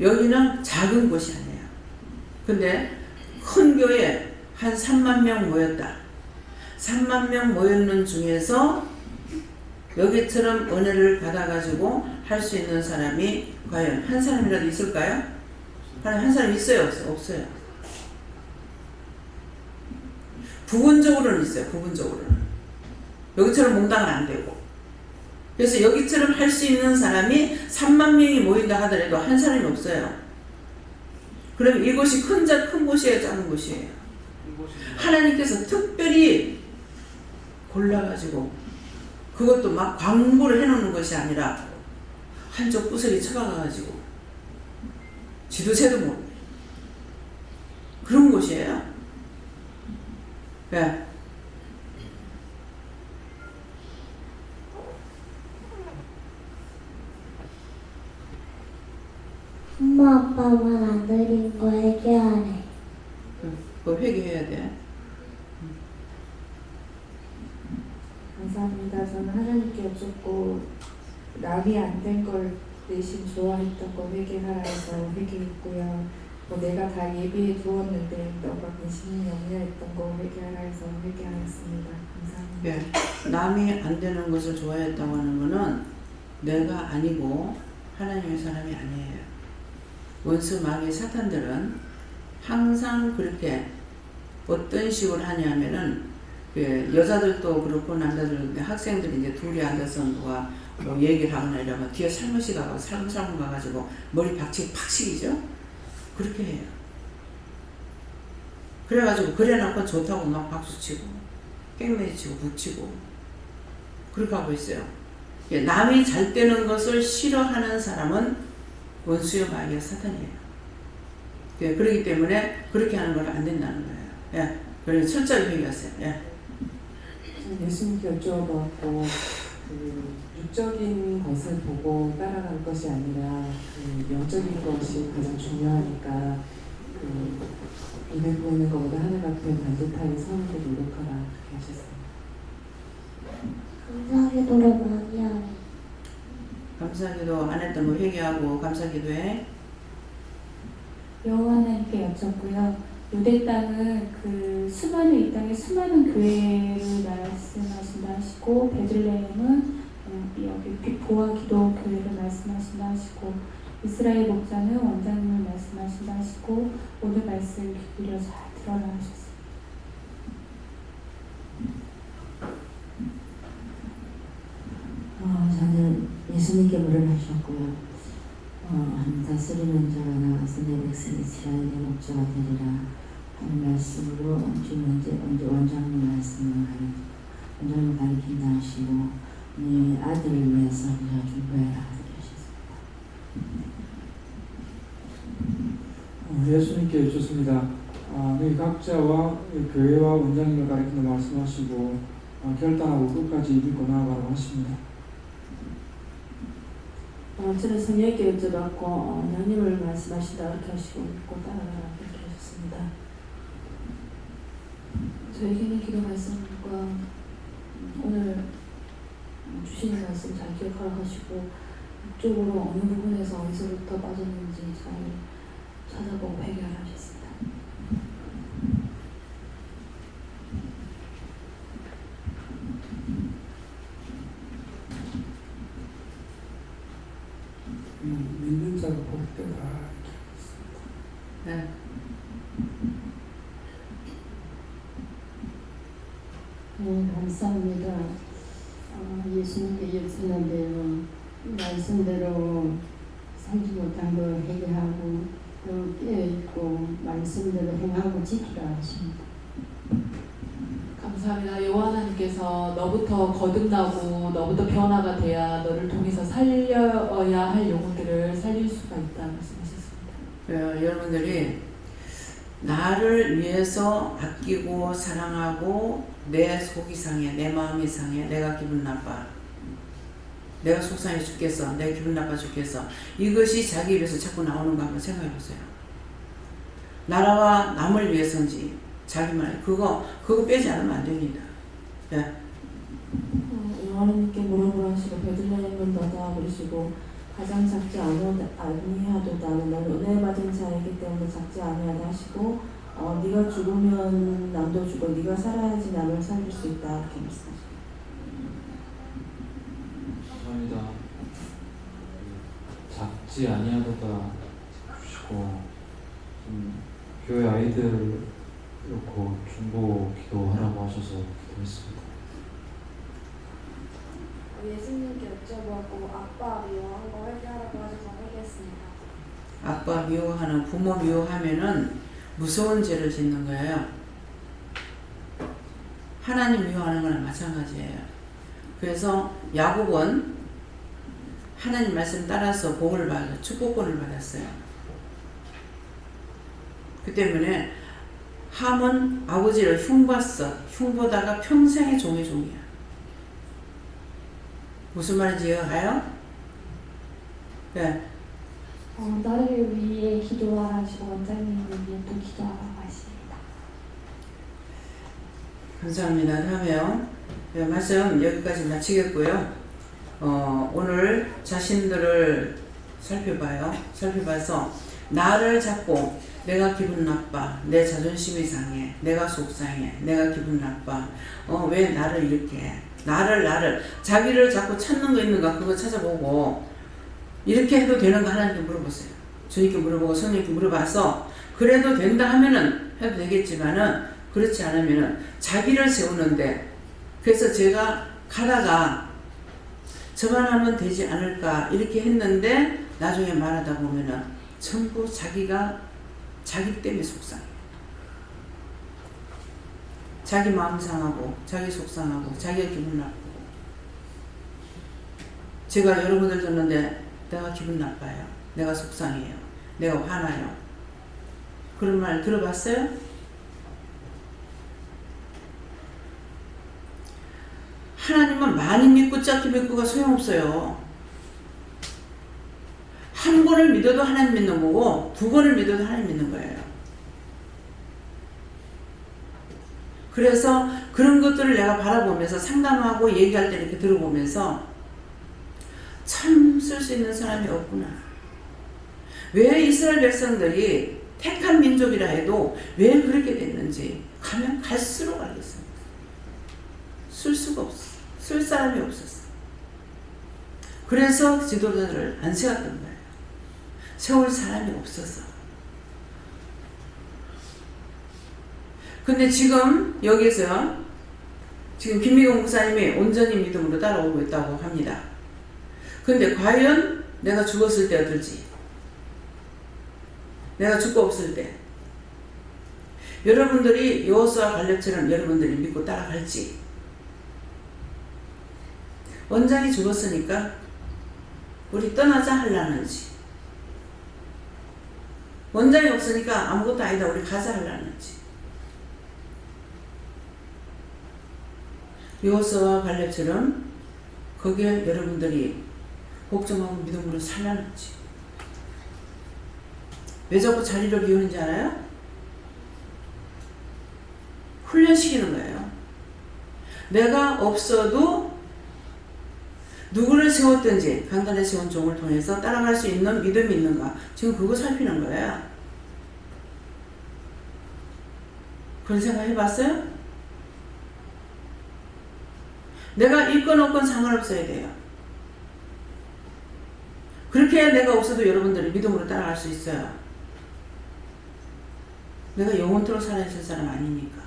여기는 작은 곳이 아니에요. 근데 큰 교회 한 3만 명 모였다. 3만 명 모였는 중에서 여기처럼 은혜를 받아가지고 할 수 있는 사람이 과연 한 사람이라도 있을까요? 한 사람 있어요? 없어요. 부분적으로는 있어요. 부분적으로는. 여기처럼 몽당은 안 되고. 그래서 여기처럼 할 수 있는 사람이 3만 명이 모인다 하더라도 한 사람이 없어요. 그럼 이곳이 큰 곳이에요? 작은 곳이에요? 하나님께서 특별히 골라가지고 그것도 막 광고를 해놓는 것이 아니라 한쪽 구석에 처박아가지고 지도새도 모르고 그런 곳이에요. 왜? 엄마 아빠 말 안 들은 거 회개하래. 그거 회개해야 돼. 감사합니다. 저는 하나님께 여쭙고 남이 안 된 걸 대신 좋아했던 거 회개하라 해서 회개했고요. 내가 다 예비해 두었는데 너가 근심이 염려했던 거 회개하라 해서 회개하였습니다. 감사합니다. 네. 남이 안 되는 것을 좋아했다고 하는 것은 내가 아니고 하나님의 사람이 아니에요. 원수 마귀 사탄들은 항상 그렇게 어떤 식으로 하냐면은 여자들도 그렇고 남자들도 학생들이 이제 둘이 앉아서 누가 뭐 얘기를 하거나 이러면 뒤에 살며시 가고 살금살금 가가지고 머리 박치기 팍식이죠. 그렇게 해요. 그래가지고 그래놓고 좋다고 막 박수치고 깽매치고 북치고 그렇게 하고 있어요. 남이 잘 되는 것을 싫어하는 사람은 원수요 마귀와 사탄이에요. 그렇기 때문에 그렇게 하는 건 안 된다는 거예요. 예. 그래서 철저히 회개하세요. 예. 예수님께 여쭤봤고 육적인 것을 보고 따라갈 것이 아니라 그 영적인 것이 가장 중요하니까 그 입에 보이는 것보다 하늘 앞에 반듯하게 서는 데 노력하라 그렇게 하셨습니다. 감사기도를 많이 하네. 감사기도 안 했던 거 회개하고 감사기도해. 여호와 하나님께 여쭙고요. 유대 땅은 그 수많은 이 땅에 수많은 교회를 말씀하신다 하시고 베들레헴은 여기 보아 기도 교회를 말씀하신다 하시고 이스라엘 목자는 원장님을 말씀하신다 하시고 오늘 말씀 귀 기울여 잘 들어라 하셨습니다. 저는 예수님께 물을 하셨고요. 한 다스리는 자가 나와서 내 백성이 이스라엘의 목자가 되리라 하는 말씀으로 언제 원장님 말씀을 원장님 가르친다 하시고 네 아들을 위해서 네가 중보해라 이렇게 하셨습니다. 예수님께 여쭙습니다. 너희 각자와 교회와 원장님을 가리킨다 말씀하시고 결단하고 끝까지 믿고 나아가라고 하십니다. 저는 성령께 여쭤봤고 하나님을 말씀하신다 이렇게 하시고 믿고 따라가라 이렇게 하셨습니다. 저에게는 기도 말씀과 오늘 주시는 말씀 잘 기억하라 하시고 쪽으로 어느 부분에서 어디서부터 빠졌는지 잘 찾아보고 회개하라 하셨습니다. 믿는 자가 복되다. 네. 감사합니다. 예수님께 여쭈는데요. 말씀대로 살지 못한 거 회개하고 또 깨어있고 말씀대로 행하고 지키라 하십니다. 감사합니다. 여호와 하나님께서 너부터 거듭나고 너부터 변화가 돼야 너를 통해서 살려야 할 영혼들을 살릴 수가 있다 말씀하셨습니다. 여러분들이 나를 위해서 아끼고 사랑하고 내 속이 상해, 내 마음이 상해, 내가 기분 나빠, 내가 속상해 죽겠어, 내가 기분 나빠 죽겠어, 이것이 자기 입에서 자꾸 나오는 거 한번 생각해 보세요. 나라와 남을 위해서인지 자기 말 그거 빼지 않으면 안 됩니다. 네. 하나님께 물어보라 하시고 베들레헴은 너다 그러시고 가장 작지 아니하도다 너는 은혜 받은 자이기 때문에 작지 아니하다 하시고 네가 죽으면 남도 죽고 네가 살아야지 남을 살릴 수 있다 이렇게 말씀하십니다. 감사합니다. 작지 아니하도다 주시고 교회 아이들 놓고 중보 기도하라고 하셔서 기도했습니다. 예수님께 여쭤보고 아빠 미워한 거 회개하라고 하셔서 회개했습니다. 아빠 미워하는 부모 미워하면은 무서운 죄를 짓는 거예요. 하나님 미워하는 거랑 마찬가지예요. 그래서 야곱은 하나님 말씀 따라서 복을 받아 축복권을 받았어요. 그 때문에 함은 아버지를 흉봤어. 흉보다가 평생의 종의 종이야. 무슨 말인지 이해가요? 네. 나를 위해 기도하라 하시고 원장님을 위해 또 기도하라고 하십니다. 감사합니다. 다음에요. 네, 말씀 여기까지 마치겠고요. 오늘 자신들을 살펴봐서 나를 잡고 내가 기분 나빠, 내 자존심이 상해, 내가 속상해, 내가 기분 나빠, 왜 나를 이렇게 해? 나를 자기를 자꾸 찾는 거 있는가 그거 찾아보고 이렇게 해도 되는가 하나님께 물어보세요. 주님께 물어보고 성령께 물어봐서 그래도 된다 하면은 해도 되겠지만은 그렇지 않으면은 자기를 세우는데 그래서 제가 가다가 저만 하면 되지 않을까 이렇게 했는데 나중에 말하다 보면은 전부 자기 때문에 속상해. 자기 마음 상하고 자기 속상하고 자기가 기분 나쁘고 제가 여러분들 듣는데 내가 기분 나빠요. 내가 속상해요. 내가 화나요. 그런 말 들어봤어요? 하나님은 많이 믿고 작게 믿고가 소용없어요. 한 번을 믿어도 하나님 믿는 거고 2번을 믿어도 하나님 믿는 거예요. 그래서 그런 것들을 내가 바라보면서 상담하고 얘기할 때 이렇게 들어보면서 참 쓸 수 있는 사람이 없구나. 왜 이스라엘 백성들이 택한 민족이라 해도 왜 그렇게 됐는지 가면 갈수록 알겠습니다. 쓸 수가 없어. 쓸 사람이 없었어. 그래서 지도자들을 안 세웠던 거예요. 세울 사람이 없어서. 근데 지금 여기서 지금 김미경 목사님이 온전히 믿음으로 따라오고 있다고 합니다. 근데 과연 내가 죽었을 때 어떨지, 내가 죽고 없을 때 여러분들이 여호수아 갈렙처럼 여러분들이 믿고 따라갈지, 원장이 죽었으니까 우리 떠나자 하려는지, 원장이 없으니까 아무것도 아니다 우리 가자 하려는지, 여호수아와 갈렙처럼 거기에 여러분들이 복종하고 믿음으로 살라는지. 왜 자꾸 자리를 비우는지 알아요? 훈련시키는 거예요. 내가 없어도 누구를 세웠든지 강단에 세운 종을 통해서 따라갈 수 있는 믿음이 있는가, 지금 그거 살피는 거예요. 그런 생각 해봤어요? 내가 있건 없건 상관없어야 돼요. 그렇게 해야 내가 없어도 여러분들이 믿음으로 따라갈 수 있어요. 내가 영원토록 살아있을 사람 아니니까.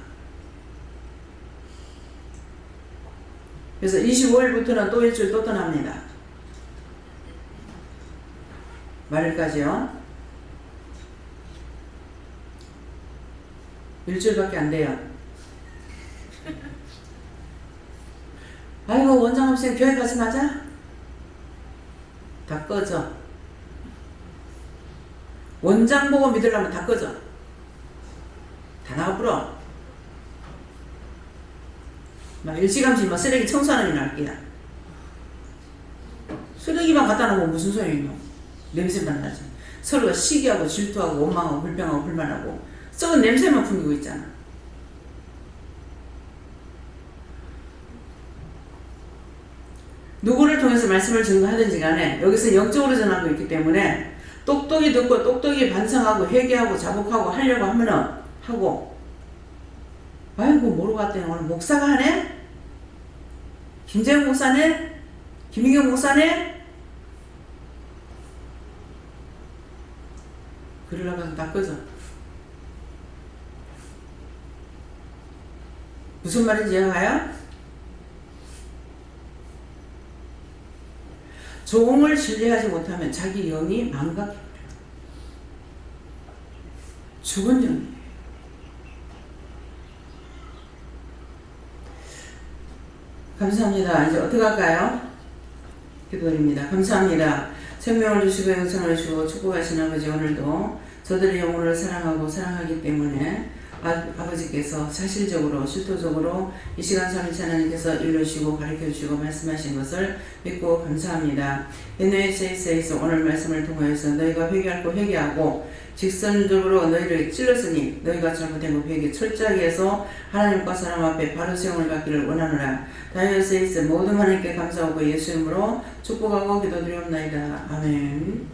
그래서 25일부터는 또 일주일 또 떠납니다. 말일까지요. 일주일밖에 안 돼요. 아이고 원장 없이 교회 가지 마자. 다 꺼져. 원장 보고 믿으려면 다 꺼져. 다 나가버려. 막 일찌감치 막 쓰레기 청소하는 일 할게요. 쓰레기만 갖다 놓으면 무슨 소용이요? 냄새만 나지. 서로가 시기하고 질투하고 원망하고 불평하고 불만하고 썩은 냄새만 풍기고 있잖아. 누구를 통해서 말씀을 증거하든지 간에 여기서 영적으로 전하고 있기 때문에 똑똑히 듣고 똑똑히 반성하고 회개하고 자복하고 하려고 하면은 하고, 아이고 모르고 왔더니 오늘 목사가 하네? 김재영 목사네? 김희경 목사네? 그러려고 하면 다 꺼져. 무슨 말인지 이해가요? 종을 신뢰하지 못하면 자기 영이 망각해버려요. 죽은 영이에요. 감사합니다. 이제 어떻게 할까요? 기도드립니다. 감사합니다. 생명을 주시고 영생을 주시고 축복하신 아버지, 오늘도 저들의 영혼을 사랑하고 사랑하기 때문에 아버지께서 사실적으로 실토적으로 이 시간 3일째 하나님께서 일러주시고 가르쳐주시고 말씀하신 것을 믿고 감사합니다. NHS에서 오늘 말씀을 통하여서 너희가 회개할 거 회개하고 직선적으로 너희를 찔렀으니 너희가 잘못된 거 회개 철저하게 해서 하나님과 사람 앞에 바로 세움을 받기를 원하노라. 다이어스에서 모든 하나님께 감사하고 예수 이름으로 축복하고 기도드리옵나이다. 아멘.